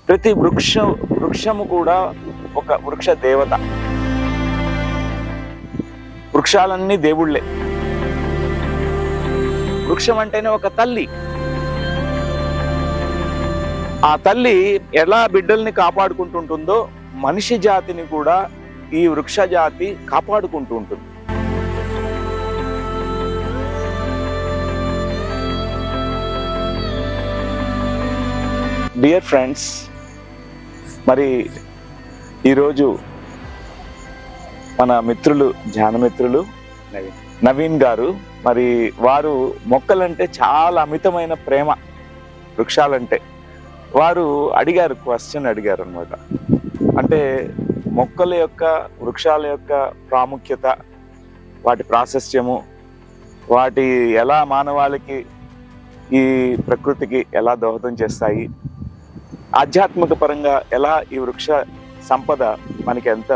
ప్రతి వృక్షము కూడా ఒక వృక్ష దేవత. వృక్షాలన్నీ దేవుళ్ళే. వృక్షం అంటేనే ఒక తల్లి. ఆ తల్లి ఎలా బిడ్డల్ని కాపాడుకుంటుంటుందో మనిషి జాతిని కూడా ఈ వృక్ష జాతి కాపాడుకుంటూ ఉంటుంది. డియర్ ఫ్రెండ్స్, మరి ఈరోజు మన మిత్రులు, ధ్యానమిత్రులు నవీన్ గారు, మరి వారు మొక్కలంటే చాలా అమితమైన ప్రేమ, వృక్షాలంటే. వారు క్వశ్చన్ అడిగారు అనమాట. అంటే మొక్కల యొక్క, వృక్షాల యొక్క ప్రాముఖ్యత, వాటి ప్రాశస్త్యము, వాటి ఎలా మానవాళికి, ఈ ప్రకృతికి ఎలా దోహదం చేస్తాయి, ఆధ్యాత్మిక పరంగా ఎలా ఈ వృక్ష సంపద మనకి ఎంత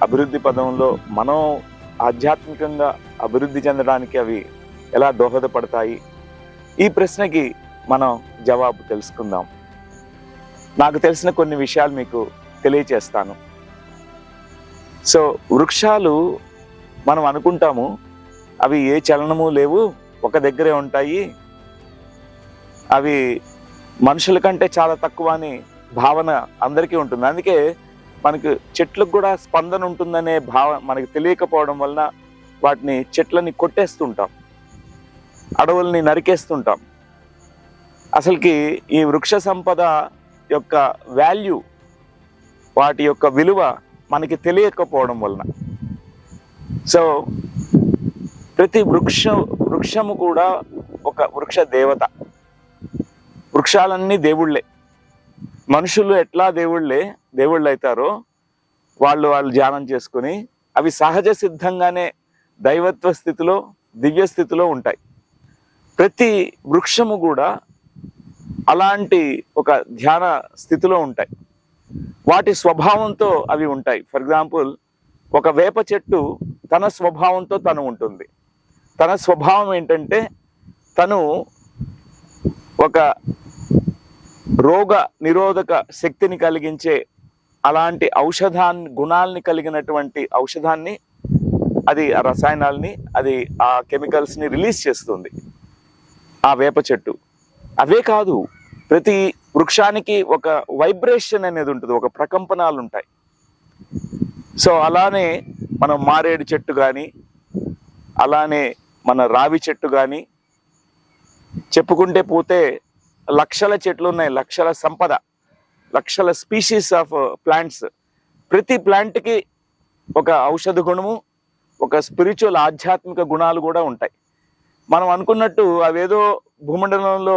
అభివృద్ధి పదంలో మనం ఆధ్యాత్మికంగా అభివృద్ధి చెందడానికి అవి ఎలా దోహదపడతాయి, ఈ ప్రశ్నకి మనం జవాబు తెలుసుకుందాం. నాకు తెలిసిన కొన్ని విషయాలు మీకు తెలియచేస్తాను. సో వృక్షాలు మనం అనుకుంటాము అవి ఏ చలనము లేవు, ఒక దగ్గరే ఉంటాయి, అవి మనుషుల కంటే చాలా తక్కువ అని భావన అందరికీ ఉంటుంది. అందుకే మనకు చెట్లకు కూడా స్పందన ఉంటుందనే మనకి తెలియకపోవడం వలన వాటిని, చెట్లని కొట్టేస్తుంటాం, అడవుల్ని నరికేస్తుంటాం. అసలుకి ఈ వృక్ష సంపద యొక్క వాల్యూ, వాటి యొక్క విలువ మనకి తెలియకపోవడం వలన. సో ప్రతి వృక్షము కూడా ఒక వృక్ష దేవత. వృక్షాలన్నీ దేవుళ్ళే. మనుషులు ఎట్లా దేవుళ్ళు అవుతారో వాళ్ళు ధ్యానం చేసుకుని అవి సహజ సిద్ధంగానే దైవత్వ స్థితిలో, దివ్య స్థితిలో ఉంటాయి. ప్రతి వృక్షము కూడా అలాంటి ఒక ధ్యాన స్థితిలో ఉంటాయి. వాటి స్వభావంతో అవి ఉంటాయి. ఫర్ ఎగ్జాంపుల్, ఒక వేప చెట్టు తన స్వభావంతో తను ఉంటుంది. తన స్వభావం ఏంటంటే తను ఒక రోగ నిరోధక శక్తిని కలిగించే అలాంటి గుణాలని కలిగినటువంటి ఔషధాన్ని, అది ఆ రసాయనాల్ని, అది ఆ కెమికల్స్ని రిలీజ్ చేస్తుంది ఆ వేప చెట్టు. అవే కాదు, ప్రతి వృక్షానికి ఒక వైబ్రేషన్ అనేది ఉంటుంది, ఒక ప్రకంపనాలు ఉంటాయి. సో అలానే మనం మారేడు చెట్టు కానీ, అలానే మన రావి చెట్టు కానీ, చెప్పుకుంటే పోతే లక్షల చెట్లు ఉన్నాయి, లక్షల సంపద, లక్షల స్పీషీస్ ఆఫ్ ప్లాంట్స్. ప్రతి ప్లాంట్కి ఒక ఔషధ గుణము, ఒక స్పిరిచువల్ ఆధ్యాత్మిక గుణాలు కూడా ఉంటాయి. మనం అనుకున్నట్టు అవేదో భూమండలంలో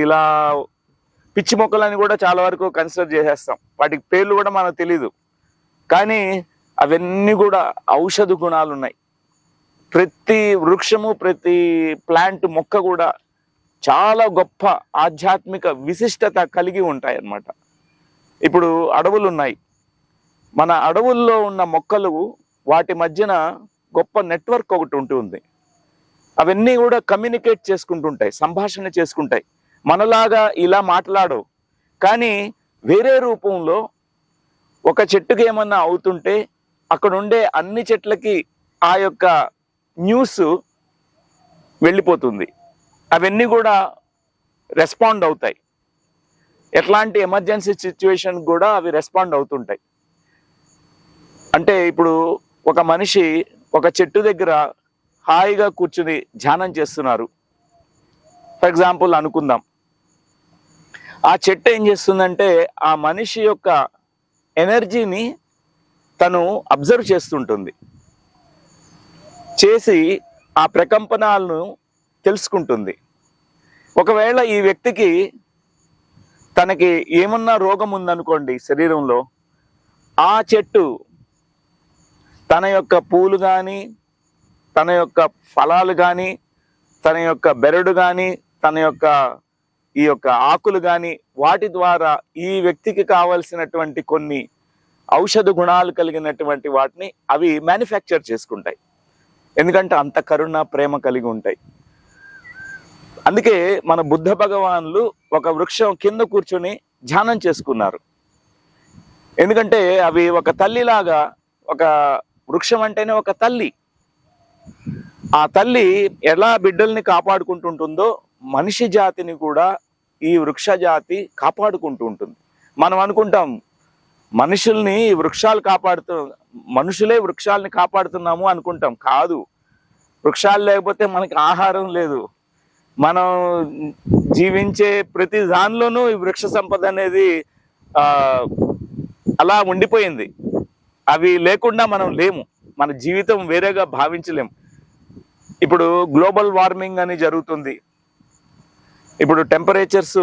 ఇలా పిచ్చి మొక్కలని కూడా చాలా వరకు కన్సిడర్ చేసేస్తాం. వాటికి పేర్లు కూడా మనకు తెలీదు, కానీ అవన్నీ కూడా ఔషధ గుణాలు ఉన్నాయి. ప్రతి వృక్షము, ప్రతి ప్లాంట్, మొక్క కూడా చాలా గొప్ప ఆధ్యాత్మిక విశిష్టత కలిగి ఉంటాయి అన్నమాట. ఇప్పుడు అడవులు ఉన్నాయి. మన అడవుల్లో ఉన్న మొక్కలు, వాటి మధ్యన గొప్ప నెట్వర్క్ ఒకటి ఉంటుంది. అవన్నీ కూడా కమ్యూనికేట్ చేసుకుంటుంటాయి, సంభాషణ చేసుకుంటాయి. మనలాగా ఇలా మాట్లాడవు, కానీ వేరే రూపంలో ఒక చెట్టుకి ఏమన్నా అవుతుంటే అక్కడ ఉండే అన్ని చెట్లకి ఆ యొక్క న్యూస్ వెళ్ళిపోతుంది. అవన్నీ కూడా రెస్పాండ్ అవుతాయి. ఎట్లాంటి ఎమర్జెన్సీ సిచ్యువేషన్ కూడా అవి రెస్పాండ్ అవుతుంటాయి. అంటే ఇప్పుడు ఒక మనిషి ఒక చెట్టు దగ్గర హాయిగా కూర్చుని ధ్యానం చేస్తున్నారు, ఫర్ ఎగ్జాంపుల్ అనుకుందాం. ఆ చెట్టు ఏం చేస్తుందంటే ఆ మనిషి యొక్క ఎనర్జీని తను అబ్జర్వ్ చేస్తుంటుంది, చేసి ఆ ప్రకంపనాలను తెలుసుకుంటుంది. ఒకవేళ ఈ వ్యక్తికి తనకి ఏమన్నా రోగం ఉందనుకోండి శరీరంలో, ఆ చెట్టు తన యొక్క పూలు కానీ, తన యొక్క ఫలాలు కానీ, తన యొక్క బెరడు కానీ, తన యొక్క ఈ యొక్క ఆకులు కానీ, వాటి ద్వారా ఈ వ్యక్తికి కావలసినటువంటి కొన్ని ఔషధ గుణాలు కలిగినటువంటి వాటిని అవి మ్యానుఫ్యాక్చర్ చేసుకుంటాయి. ఎందుకంటే అంత కరుణ, ప్రేమ కలిగి ఉంటాయి. అందుకే మన బుద్ధ భగవాన్లు ఒక వృక్షం కింద కూర్చొని ధ్యానం చేసుకున్నారు. ఎందుకంటే అవి ఒక తల్లిలాగా, ఒక వృక్షం అంటేనే ఒక తల్లి. ఆ తల్లి ఎలా బిడ్డల్ని కాపాడుకుంటుంటుందో మనిషి జాతిని కూడా ఈ వృక్ష జాతి కాపాడుకుంటూ ఉంటుంది. మనం అనుకుంటాం మనుషుల్ని వృక్షాలు మనుషులే వృక్షాలని కాపాడుతున్నాము అనుకుంటాం. కాదు, వృక్షాలు లేకపోతే మనకి ఆహారం లేదు. మనం జీవించే ప్రతి దానిలోనూ ఈ వృక్ష సంపద అనేది అలా ఉండిపోయింది. అవి లేకుండా మనం లేము, మన జీవితం వేరేగా భావించలేము. ఇప్పుడు గ్లోబల్ వార్మింగ్ అని జరుగుతుంది. ఇప్పుడు టెంపరేచర్స్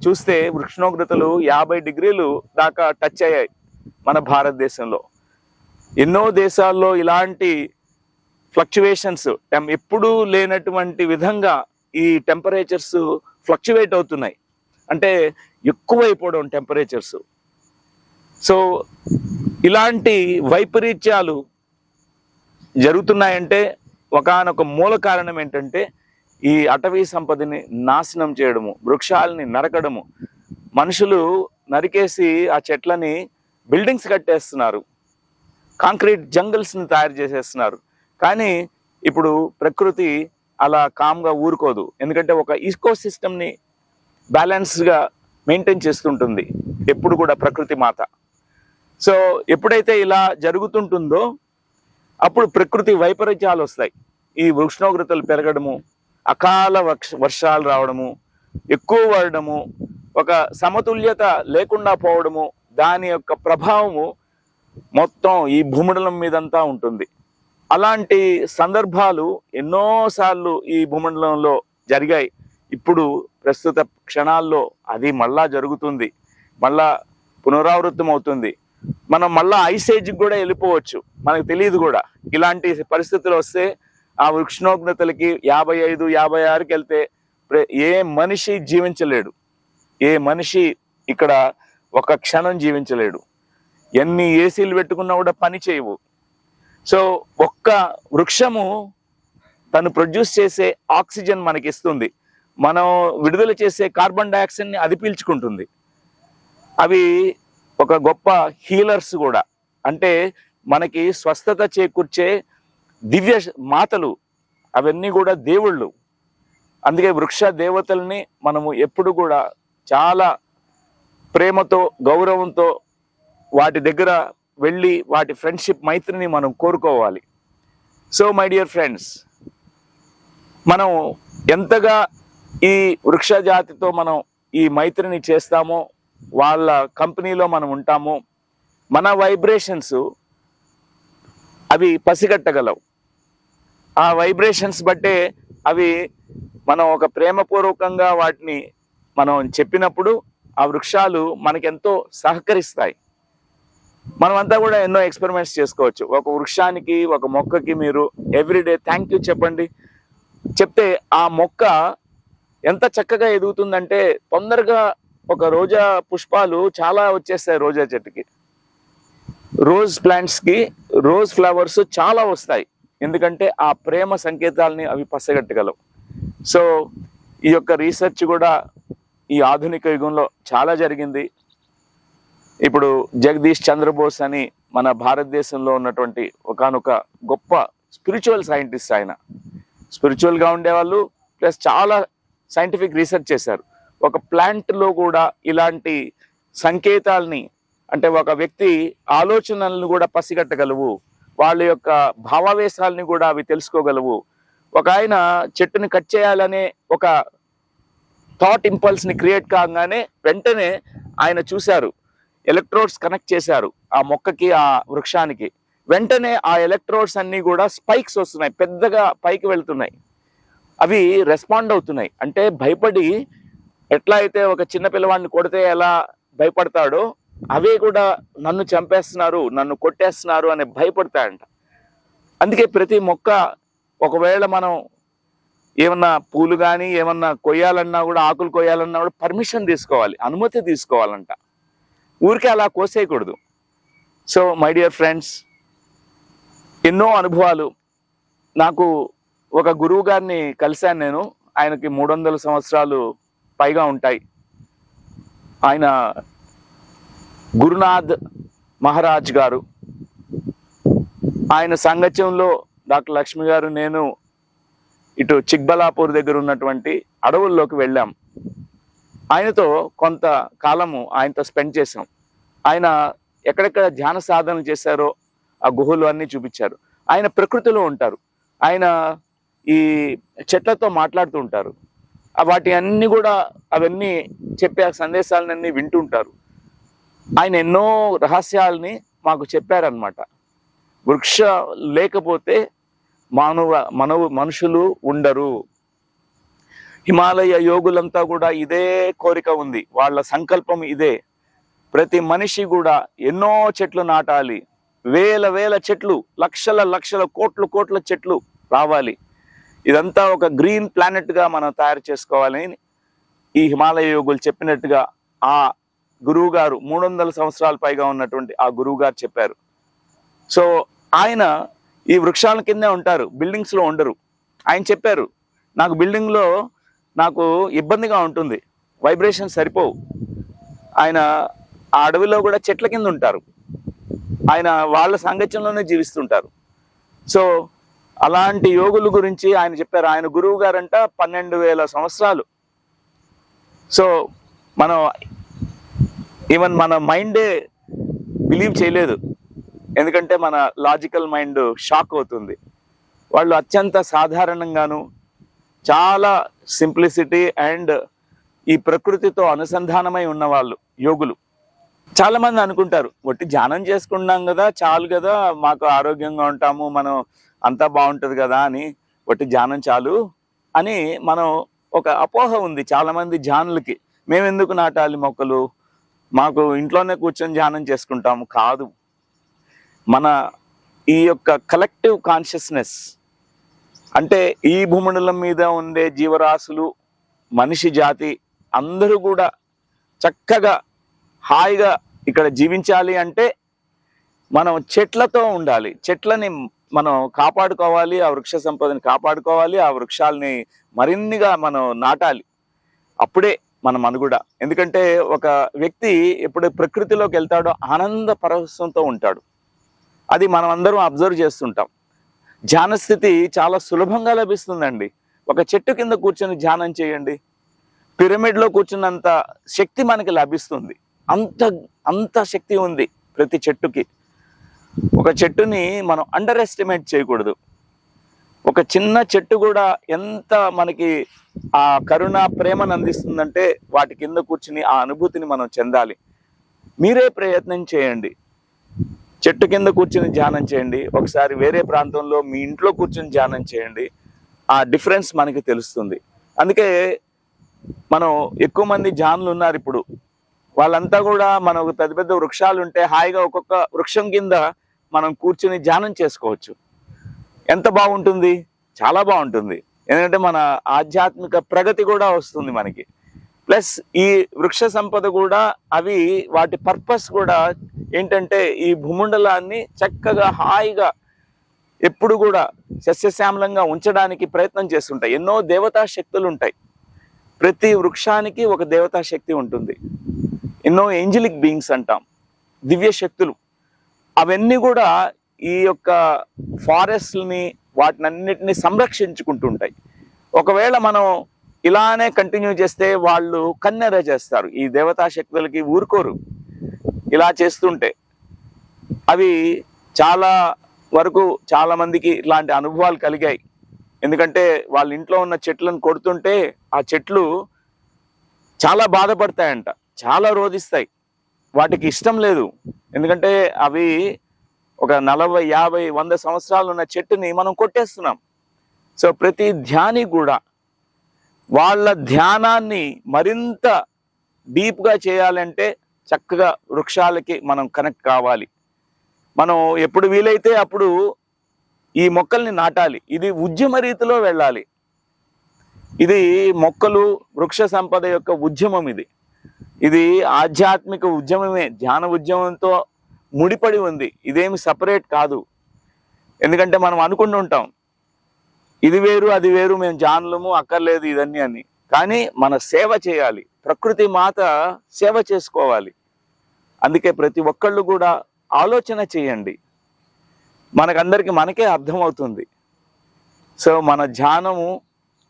చూస్తే ఉష్ణోగ్రతలు 50 డిగ్రీలు దాకా టచ్ అయ్యాయి మన భారతదేశంలో. ఎన్నో దేశాల్లో ఇలాంటి ఫ్లక్చువేషన్స్ ఎప్పుడూ లేనటువంటి విధంగా ఈ టెంపరేచర్స్ ఫ్లక్చువేట్ అవుతున్నాయి. అంటే ఎక్కువైపోవడం టెంపరేచర్స్. సో ఇలాంటి వైపరీత్యాలు జరుగుతున్నాయంటే ఒకానొక మూల కారణం ఏంటంటే ఈ అటవీ సంపదని నాశనం చేయడము, వృక్షాలని నరకడము. మనుషులు నరికేసి ఆ చెట్లని బిల్డింగ్స్ కట్టేస్తున్నారు, కాంక్రీట్ జంగల్స్ని తయారు చేసేస్తున్నారు. కానీ ఇప్పుడు ప్రకృతి అలా కామ్గా ఊరుకోదు. ఎందుకంటే ఒక ఈకో సిస్టమ్ని బ్యాలెన్స్గా మెయింటైన్ చేస్తుంటుంది ఎప్పుడు కూడా ప్రకృతి మాత. సో ఎప్పుడైతే ఇలా జరుగుతుంటుందో అప్పుడు ప్రకృతి వైపరీత్యాలు వస్తాయి. ఈ ఉష్ణోగ్రతలు పెరగడము, అకాల వర్షాలు రావడము, ఎక్కువ పడడము, ఒక సమతుల్యత లేకుండా పోవడము, దాని యొక్క ప్రభావము మొత్తం ఈ భూమండలం మీదంతా ఉంటుంది. అలాంటి సందర్భాలు ఎన్నోసార్లు ఈ భూమండలంలో జరిగాయి. ఇప్పుడు ప్రస్తుత క్షణాల్లో అది మళ్ళా జరుగుతుంది, మళ్ళా పునరావృతం అవుతుంది. మనం మళ్ళా ఐస్ ఏజ్కి కూడా వెళ్ళిపోవచ్చు, మనకు తెలియదు కూడా. ఇలాంటి పరిస్థితులు వస్తే ఆ ఉష్ణోగ్రతలకి 55, 56కి వెళ్తే ఏ మనిషి జీవించలేడు, ఏ మనిషి ఇక్కడ ఒక క్షణం జీవించలేడు. ఎన్ని ఏసీలు పెట్టుకున్నా కూడా పని చేయవు. సో ఒక్క వృక్షము తను ప్రొడ్యూస్ చేసే ఆక్సిజన్ మనకి ఇస్తుంది, మనం విడుదల చేసే కార్బన్ డైఆక్సైడ్ని అది పీల్చుకుంటుంది. అవి ఒక గొప్ప హీలర్స్ కూడా. అంటే మనకి స్వస్థత చేకూర్చే దివ్య మాతలు, అవన్నీ కూడా దేవుళ్ళు. అందుకే వృక్ష దేవతల్ని మనము ఎప్పుడు కూడా చాలా ప్రేమతో, గౌరవంతో వాటి దగ్గర వెళ్ళి వాటి ఫ్రెండ్షిప్, మైత్రిని మనం కోరుకోవాలి. సో మై డియర్ ఫ్రెండ్స్, మనం ఎంతగా ఈ వృక్ష జాతితో మనం ఈ మైత్రిని చేస్తామో, వాళ్ళ కంపెనీలో మనం ఉంటామో, మన వైబ్రేషన్స్ అవి పసిగట్టగలవు. ఆ వైబ్రేషన్స్ బట్టే అవి మనం ఒక ప్రేమపూర్వకంగా వాటిని మనం చెప్పినప్పుడు ఆ వృక్షాలు మనకెంతో సహకరిస్తాయి. మనమంతా కూడా ఎన్నో ఎక్స్పెరిమెంట్స్ చేసుకోవచ్చు. ఒక వృక్షానికి, ఒక మొక్కకి మీరు ఎవ్రీడే థ్యాంక్ యూ చెప్పండి. చెప్తే ఆ మొక్క ఎంత చక్కగా ఎదుగుతుందంటే తొందరగా ఒక రోజా పుష్పాలు చాలా వచ్చేస్తాయి. రోజా చెట్టుకి, రోజ్ ప్లాంట్స్కి రోజ్ ఫ్లవర్స్ చాలా వస్తాయి. ఎందుకంటే ఆ ప్రేమ సంకేతాలని అవి పసగట్టగలవు. సో ఈ యొక్క రీసెర్చ్ కూడా ఈ ఆధునిక యుగంలో చాలా జరిగింది. ఇప్పుడు జగదీష్ చంద్రబోస్ అని మన భారతదేశంలో ఉన్నటువంటి ఒకానొక గొప్ప స్పిరిచువల్ సైంటిస్ట్. ఆయన స్పిరిచువల్గా ఉండేవాళ్ళు, ప్లస్ చాలా సైంటిఫిక్ రీసెర్చ్ చేశారు. ఒక ప్లాంట్లో కూడా ఇలాంటి సంకేతాలని, అంటే ఒక వ్యక్తి ఆలోచనలను కూడా పసిగట్టగలవు, వాళ్ళ యొక్క భావావేశాలని కూడా అవి తెలుసుకోగలవు. ఒక ఆయన చెట్టుని కట్ చేయాలనే ఒక థాట్ ఇంపల్స్ని క్రియేట్ కాగానే వెంటనే ఆయన చూశారు, ఎలక్ట్రోడ్స్ కనెక్ట్ చేశారు ఆ మొక్కకి, ఆ వృక్షానికి. వెంటనే ఆ ఎలక్ట్రోడ్స్ అన్నీ కూడా స్పైక్స్ వస్తున్నాయి, పెద్దగా పైకి వెళ్తున్నాయి. అవి రెస్పాండ్ అవుతున్నాయి. అంటే భయపడి, ఎట్లా అయితే ఒక చిన్న పిల్లవాడిని కొడితే ఎలా భయపడతాడో, అవే కూడా నన్ను చంపేస్తున్నారు, నన్ను కొట్టేస్తున్నారు అని భయపడతాయంట. అందుకే ప్రతి మొక్క, ఒకవేళ మనం ఏమన్నా పూలు కానీ ఏమన్నా కొయ్యాలన్నా కూడా, ఆకులు కొయ్యాలన్నా కూడా పర్మిషన్ తీసుకోవాలి, అనుమతి తీసుకోవాలంట. ఊరికే అలా కోసేయకూడదు. సో మై డియర్ ఫ్రెండ్స్, ఎన్నో అనుభవాలు. నాకు ఒక గురువు గారిని కలిశాను నేను. ఆయనకి 300 సంవత్సరాలు పైగా ఉంటాయి. ఆయన గురునాథ్ మహారాజ్ గారు, ఆయన సాంగత్యంలో డాక్టర్ లక్ష్మి గారు, నేను ఇటు చిక్బలాపూర్ దగ్గర ఉన్నటువంటి అడవుల్లోకి వెళ్ళాం. ఆయనతో కొంత కాలము ఆయనతో స్పెండ్ చేశాం. ఆయన ఎక్కడెక్కడ ధ్యాన సాధనలు చేశారో ఆ గుహలు అన్నీ చూపించారు. ఆయన ప్రకృతిలో ఉంటారు. ఆయన ఈ చెట్లతో మాట్లాడుతూ ఉంటారు. వాటి అన్ని కూడా అవన్నీ చెప్పే ఆ సందేశాలన్నీ వింటుంటారు. ఆయన ఎన్నో రహస్యాలని మాకు చెప్పారనమాట. వృక్ష లేకపోతే మనుషులు ఉండరు. హిమాలయ యోగులంతా కూడా ఇదే కోరిక ఉంది, వాళ్ళ సంకల్పం ఇదే. ప్రతి మనిషి కూడా ఎన్నో చెట్లు నాటాలి, వేల వేల చెట్లు, లక్షల లక్షల కోట్ల చెట్లు రావాలి. ఇదంతా ఒక గ్రీన్ ప్లానెట్ గా మనం తయారు చేసుకోవాలని ఈ హిమాలయ యోగులు చెప్పినట్టుగా ఆ గురువు గారు, 300 సంవత్సరాల పైగా ఉన్నటువంటి ఆ గురువు గారు చెప్పారు. సో ఆయన ఈ వృక్షాల కిందే ఉంటారు, బిల్డింగ్స్ లో ఉండరు. ఆయన చెప్పారు, నాకు బిల్డింగ్ లో నాకు ఇబ్బందిగా ఉంటుంది, వైబ్రేషన్ సరిపోవు. ఆయన ఆ అడవిలో కూడా చెట్ల కింద ఉంటారు. ఆయన వాళ్ళ సాంగత్యంలోనే జీవిస్తుంటారు. సో అలాంటి యోగుల గురించి ఆయన చెప్పారు. ఆయన గురువు గారంట 12,000 సంవత్సరాలు. సో మనం ఈవెన్ మన మైండే బిలీవ్ చేయలేదు, ఎందుకంటే మన లాజికల్ మైండ్ షాక్ అవుతుంది. వాళ్ళు అత్యంత సాధారణంగాను, చాలా సింప్లిసిటీ అండ్ ఈ ప్రకృతితో అనుసంధానమై ఉన్న వాళ్ళు యోగులు. చాలా మంది అనుకుంటారు, ఒట్టి ధ్యానం చేసుకున్నాం కదా, చాలు కదా, మాకు ఆరోగ్యంగా ఉంటాము, మనం అంతా బాగుంటుంది కదా అని, ఒట్టి ధ్యానం చాలు అని మనం ఒక అపోహ ఉంది చాలా మంది ధ్యానులకి. మేము ఎందుకు నాటాలి మొక్కలు, మాకు ఇంట్లోనే కూర్చొని ధ్యానం చేసుకుంటాము. కాదు, మన ఈ యొక్క కలెక్టివ్ కాన్షియస్నెస్ అంటే ఈ భూమండలం మీద ఉండే జీవరాశులు, మనిషి జాతి అందరూ కూడా చక్కగా హాయిగా ఇక్కడ జీవించాలి అంటే మనం చెట్లతో ఉండాలి. చెట్లని మనం కాపాడుకోవాలి, ఆ వృక్ష సంపదని కాపాడుకోవాలి, ఆ వృక్షాలని మరిన్నిగా మనం నాటాలి. అప్పుడే మన మనుగడ. ఎందుకంటే ఒక వ్యక్తి ఎప్పుడు ప్రకృతిలోకి వెళ్తాడో ఆనంద పరవశంతో ఉంటాడు. అది మనం అందరం అబ్జర్వ్ చేస్తుంటాం. ధ్యాన స్థితి చాలా సులభంగా లభిస్తుందండి. ఒక చెట్టు కింద కూర్చొని ధ్యానం చేయండి, పిరమిడ్లో కూర్చున్నంత శక్తి మనకి లభిస్తుంది. అంత శక్తి ఉంది ప్రతి చెట్టుకి. ఒక చెట్టుని మనం అండర్ ఎస్టిమేట్ చేయకూడదు. ఒక చిన్న చెట్టు కూడా ఎంత మనకి ఆ కరుణ ప్రేమను అందిస్తుందంటే వాటి కింద కూర్చుని ఆ అనుభూతిని మనం చెందాలి. మీరే ప్రయత్నం చేయండి, చెట్టు కింద కూర్చుని ధ్యానం చేయండి. ఒకసారి వేరే ప్రాంతంలో మీ ఇంట్లో కూర్చుని ధ్యానం చేయండి, ఆ డిఫరెన్స్ మనకి తెలుస్తుంది. అందుకే మనం ఎక్కువ మంది ధ్యానులు ఉన్నారు ఇప్పుడు. వాళ్ళంతా కూడా మనకు పెద్ద పెద్ద వృక్షాలు ఉంటే హాయిగా ఒక్కొక్క వృక్షం కింద మనం కూర్చుని ధ్యానం చేసుకోవచ్చు. ఎంత బాగుంటుంది, చాలా బాగుంటుంది. ఎందుకంటే మన ఆధ్యాత్మిక ప్రగతి కూడా వస్తుంది మనకి. ప్లస్ ఈ వృక్ష సంపద కూడా అవి వాటి పర్పస్ కూడా ఏంటంటే ఈ భూమండలాన్ని చక్కగా హాయిగా ఎప్పుడు కూడా సస్యశ్యామలంగా ఉంచడానికి ప్రయత్నం చేస్తుంటాయి. ఎన్నో దేవతా శక్తులు ఉంటాయి. ప్రతి వృక్షానికి ఒక దేవతా శక్తి ఉంటుంది. ఎన్నో ఏంజలిక్ బీయింగ్స్ అంటాం, దివ్య శక్తులు. అవన్నీ కూడా ఈ యొక్క ఫారెస్ట్ని వాటినన్నిటిని సంరక్షించుకుంటుంటాయి. ఒకవేళ మనం ఇలానే కంటిన్యూ చేస్తే వాళ్ళు కన్నెర చేస్తారు. ఈ దేవతా శక్తులకి ఊరుకోరు ఇలా చేస్తుంటే. అవి చాలా వరకు చాలా మందికి ఇలాంటి అనుభవాలు కలిగాయి. ఎందుకంటే వాళ్ళ ఇంట్లో ఉన్న చెట్లను కొడుతుంటే ఆ చెట్లు చాలా బాధపడతాయంట, చాలా రోధిస్తాయి. వాటికి ఇష్టం లేదు, ఎందుకంటే అవి ఒక 40, 50, 100 సంవత్సరాలు ఉన్న చెట్టుని మనం కొట్టేస్తున్నాం. సో ప్రతి ధ్యాని కూడా వాళ్ళ ధ్యానాన్ని మరింత డీప్గా చేయాలంటే చక్కగా వృక్షాలకి మనం కనెక్ట్ కావాలి. మనం ఎప్పుడు వీలైతే అప్పుడు ఈ మొక్కల్ని నాటాలి. ఇది ఉద్యమ రీతిలో వెళ్ళాలి. ఇది మొక్కలు వృక్ష సంపద యొక్క ఉద్యమం. ఇది ఆధ్యాత్మిక ఉద్యమమే, ధ్యాన ఉద్యమంతో ముడిపడి ఉంది. ఇదేమి సపరేట్ కాదు. ఎందుకంటే మనం అనుకుంటూ ఉంటాం ఇది వేరు అది వేరు, మేము జాన్లము అక్కర్లేదు ఇదన్నీ అని. కానీ మన సేవ చేయాలి, ప్రకృతి మాత సేవ చేసుకోవాలి. అందుకే ప్రతి ఒక్కళ్ళు కూడా ఆలోచన చేయండి, మనకందరికి మనకే అర్థమవుతుంది. సో మన ధ్యానము,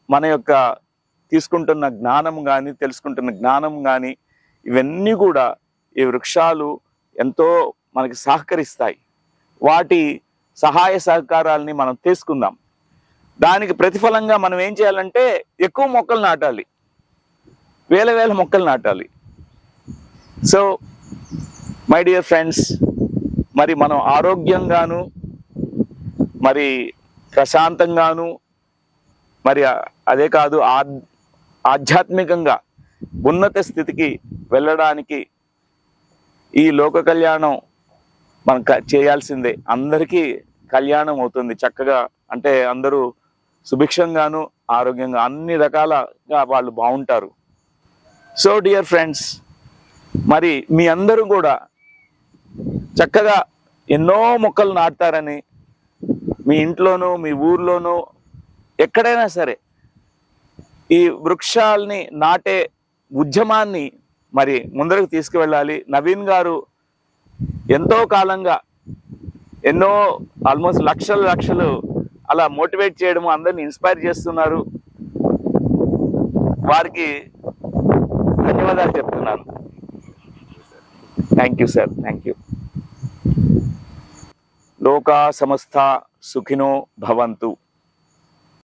మన యొక్క తీసుకుంటున్న జ్ఞానం కానీ, తెలుసుకుంటున్న జ్ఞానం కానీ, ఇవన్నీ కూడా ఈ వృక్షాలు ఎంతో మనకి సహకరిస్తాయి. వాటి సహాయ సహకారాలని మనం తీసుకుందాం. దానికి ప్రతిఫలంగా మనం ఏం చేయాలంటే ఎక్కువ మొక్కలు నాటాలి, వేల వేల మొక్కలు నాటాలి. సో మై డియర్ ఫ్రెండ్స్, మరి మనం ఆరోగ్యంగాను, మరి ప్రశాంతంగాను, మరి అదే కాదు ఆధ్యాత్మికంగా ఉన్నత స్థితికి వెళ్ళడానికి ఈ లోక కళ్యాణం మనం చేయాల్సిందే. అందరికీ కళ్యాణం అవుతుంది చక్కగా, అంటే అందరూ సుభిక్షంగాను ఆరోగ్యంగా అన్ని రకాలుగా వాళ్ళు బాగుంటారు. సో డియర్ ఫ్రెండ్స్, మరి మీ అందరూ కూడా చక్కగా ఎన్నో మొక్కలు నాటుతారని, మీ ఇంట్లోనూ మీ ఊర్లోనూ ఎక్కడైనా సరే ఈ వృక్షాలని నాటే ఉద్యమాన్ని మరి ముందరకు తీసుకువెళ్ళాలి. నవీన్ గారు ఎంతో కాలంగా ఎన్నో ఆల్మోస్ట్ లక్షలు అలా మోటివేట్ చేయడము, అందరిని ఇన్స్పైర్ చేస్తున్నారు. వారికి ధన్యవాదాలు చెప్తున్నాను. Thank you sir, thank you. లోకా సమస్త సుఖినో భవంతు.